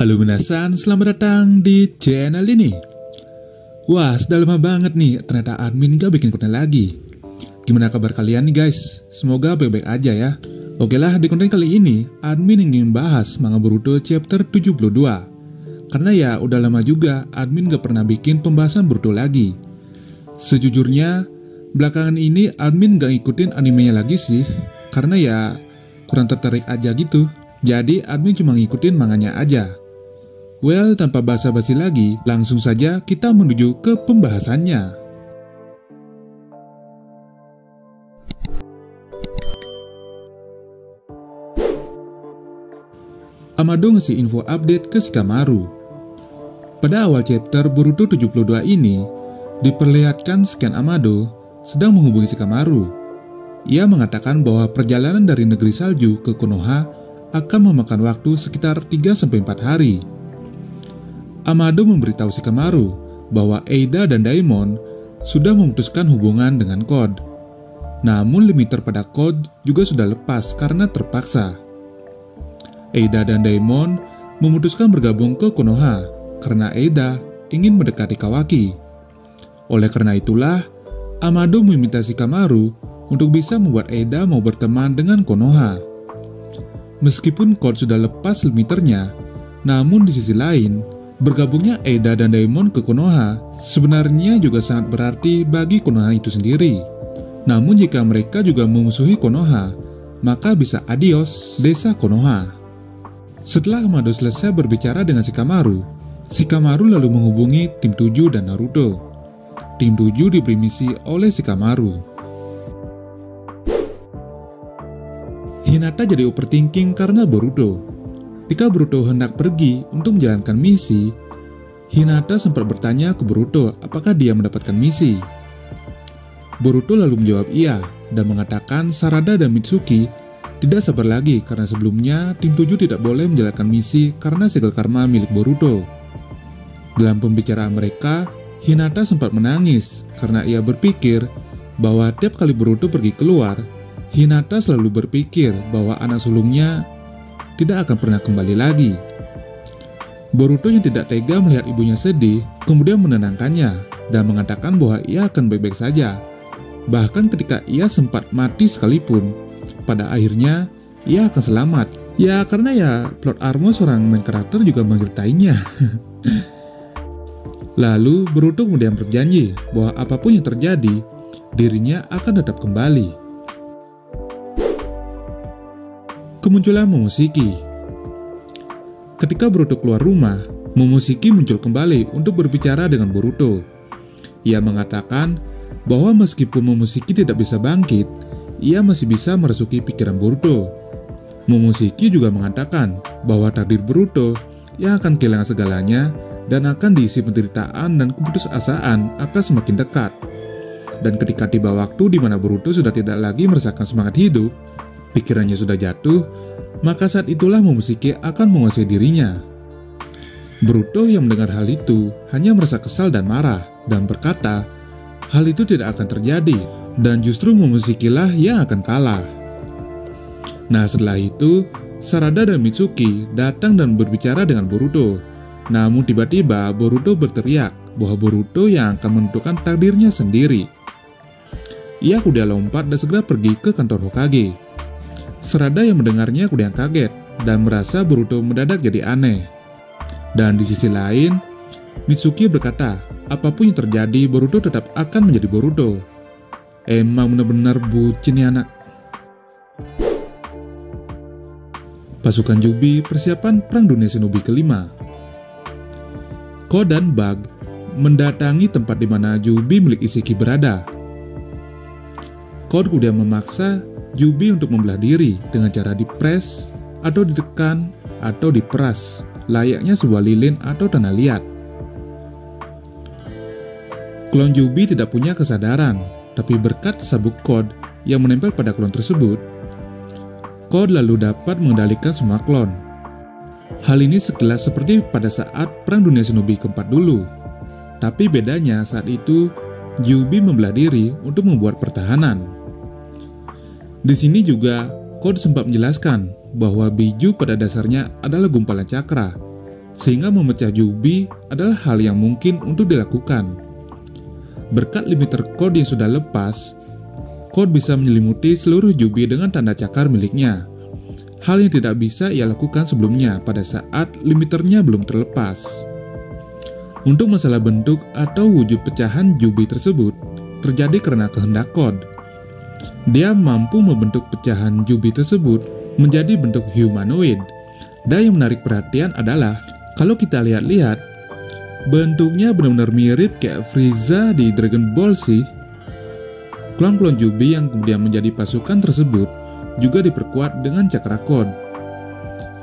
Halo minasan, selamat datang di channel ini. Wah, sudah lama banget nih, ternyata admin gak bikin konten lagi. Gimana kabar kalian nih guys? Semoga baik-baik aja ya. Oke lah, di konten kali ini, admin ingin bahas manga Boruto chapter 72. Karena ya, udah lama juga admin gak pernah bikin pembahasan Boruto lagi. Sejujurnya, belakangan ini admin gak ngikutin animenya lagi sih. Karena ya, kurang tertarik aja gitu. Jadi admin cuma ngikutin manganya aja. Well, tanpa basa-basi lagi, langsung saja kita menuju ke pembahasannya. Amado ngasih info update ke Shikamaru. Pada awal chapter Boruto 72 ini, diperlihatkan scan Amado sedang menghubungi Shikamaru. Ia mengatakan bahwa perjalanan dari negeri salju ke Konoha akan memakan waktu sekitar 3-4 hari. Amado memberitahu Shikamaru bahwa Eida dan Daimon sudah memutuskan hubungan dengan Code. Namun limiter pada Code juga sudah lepas karena terpaksa. Eida dan Daimon memutuskan bergabung ke Konoha karena Eida ingin mendekati Kawaki. Oleh karena itulah, Amado meminta Shikamaru untuk bisa membuat Eida mau berteman dengan Konoha. Meskipun Code sudah lepas limiternya, namun di sisi lain, bergabungnya Eida dan Daimon ke Konoha sebenarnya juga sangat berarti bagi Konoha itu sendiri. Namun jika mereka juga memusuhi Konoha, maka bisa adios desa Konoha. Setelah Amado selesai berbicara dengan Shikamaru, Shikamaru lalu menghubungi tim 7 dan Naruto. Tim 7 diberi misi oleh Shikamaru. Hinata jadi overthinking karena Boruto. Ketika Boruto hendak pergi untuk menjalankan misi, Hinata sempat bertanya ke Boruto apakah dia mendapatkan misi. Boruto lalu menjawab iya dan mengatakan Sarada dan Mitsuki tidak sabar lagi karena sebelumnya tim 7 tidak boleh menjalankan misi karena segel karma milik Boruto. Dalam pembicaraan mereka, Hinata sempat menangis karena ia berpikir bahwa tiap kali Boruto pergi keluar, Hinata selalu berpikir bahwa anak sulungnya tidak akan pernah kembali lagi. Boruto yang tidak tega melihat ibunya sedih, kemudian menenangkannya dan mengatakan bahwa ia akan baik-baik saja. Bahkan ketika ia sempat mati sekalipun, pada akhirnya ia akan selamat. Ya karena ya plot armor seorang main karakter juga menceritainya. Lalu Boruto kemudian berjanji bahwa apapun yang terjadi, dirinya akan tetap kembali. Kemunculan Momoshiki. Ketika Boruto keluar rumah, Momoshiki muncul kembali untuk berbicara dengan Boruto. Ia mengatakan bahwa meskipun Momoshiki tidak bisa bangkit, ia masih bisa merasuki pikiran Boruto. Momoshiki juga mengatakan bahwa takdir Boruto yang akan kehilangan segalanya dan akan diisi penderitaan dan keputusasaan akan semakin dekat. Dan ketika tiba waktu di mana Boruto sudah tidak lagi merasakan semangat hidup, pikirannya sudah jatuh, maka saat itulah Momoshiki akan menguasai dirinya. Boruto yang mendengar hal itu hanya merasa kesal dan marah, dan berkata, hal itu tidak akan terjadi, dan justru Momoshiki lah yang akan kalah. Nah setelah itu, Sarada dan Mitsuki datang dan berbicara dengan Boruto. Namun tiba-tiba Boruto berteriak bahwa Boruto yang akan menentukan takdirnya sendiri. Ia kemudian lompat dan segera pergi ke kantor Hokage. Sarada yang mendengarnya kemudian kaget dan merasa Boruto mendadak jadi aneh. Dan di sisi lain, Mitsuki berkata, apapun yang terjadi, Boruto tetap akan menjadi Boruto. Emang benar-benar bucin ya anak. Pasukan Jubi persiapan Perang Dunia Shinobi kelima. Code dan Bug mendatangi tempat di mana Jubi milik Isshiki berada. Code kemudian memaksa Jubi untuk membelah diri dengan cara dipres, atau ditekan, atau diperas, layaknya sebuah lilin atau tanah liat. Klon Jubi tidak punya kesadaran, tapi berkat sabuk Code yang menempel pada klon tersebut, Code lalu dapat mengendalikan semua klon. Hal ini sekilas seperti pada saat Perang Dunia Shinobi keempat dulu, tapi bedanya saat itu Jubi membelah diri untuk membuat pertahanan. Di sini juga Code sempat menjelaskan bahwa Biju pada dasarnya adalah gumpalan cakra, sehingga memecah Jubi adalah hal yang mungkin untuk dilakukan. Berkat limiter code yang sudah lepas, code bisa menyelimuti seluruh Jubi dengan tanda cakar miliknya. Hal yang tidak bisa ia lakukan sebelumnya pada saat limiternya belum terlepas. Untuk masalah bentuk atau wujud pecahan Jubi tersebut terjadi karena kehendak code. Dia mampu membentuk pecahan Jubi tersebut menjadi bentuk humanoid. Dan yang menarik perhatian adalah kalau kita lihat-lihat, bentuknya benar-benar mirip kayak Frieza di Dragon Ball sih. Klon-klon Jubi yang kemudian menjadi pasukan tersebut juga diperkuat dengan cakra code.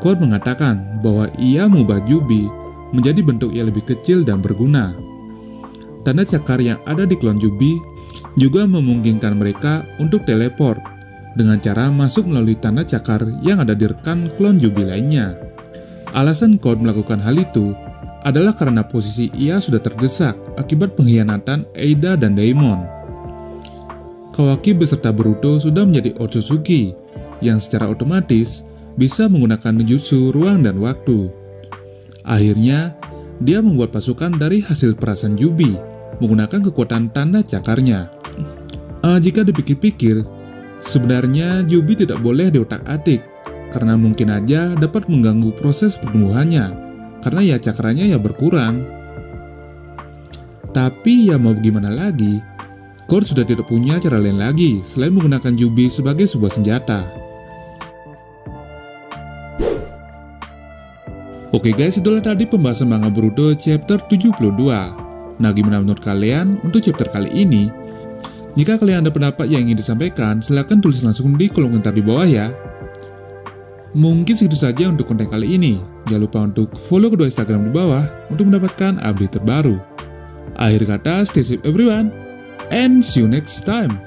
Code mengatakan bahwa ia mengubah Jubi menjadi bentuk yang lebih kecil dan berguna. Tanda cakar yang ada di klon Jubi juga memungkinkan mereka untuk teleport dengan cara masuk melalui tanda cakar yang ada di rekan klon Jubi lainnya. Alasan Code melakukan hal itu adalah karena posisi ia sudah terdesak akibat pengkhianatan Eida dan Daimon. Kawaki beserta Boruto sudah menjadi Otsutsuki yang secara otomatis bisa menggunakan jutsu ruang dan waktu. Akhirnya, dia membuat pasukan dari hasil perasan Jubi menggunakan kekuatan tanda cakarnya. Jika dipikir-pikir, sebenarnya Jubi tidak boleh diotak-atik karena mungkin aja dapat mengganggu proses pertumbuhannya karena ya cakranya ya berkurang. Tapi ya mau gimana lagi, Code sudah tidak punya cara lain lagi selain menggunakan Jubi sebagai sebuah senjata. Oke guys, itulah tadi pembahasan manga Boruto chapter 72. Nah, gimana menurut kalian untuk chapter kali ini? Jika kalian ada pendapat yang ingin disampaikan, silahkan tulis langsung di kolom komentar di bawah ya. Mungkin segitu saja untuk konten kali ini. Jangan lupa untuk follow kedua Instagram di bawah untuk mendapatkan update terbaru. Akhir kata, stay safe everyone, and see you next time.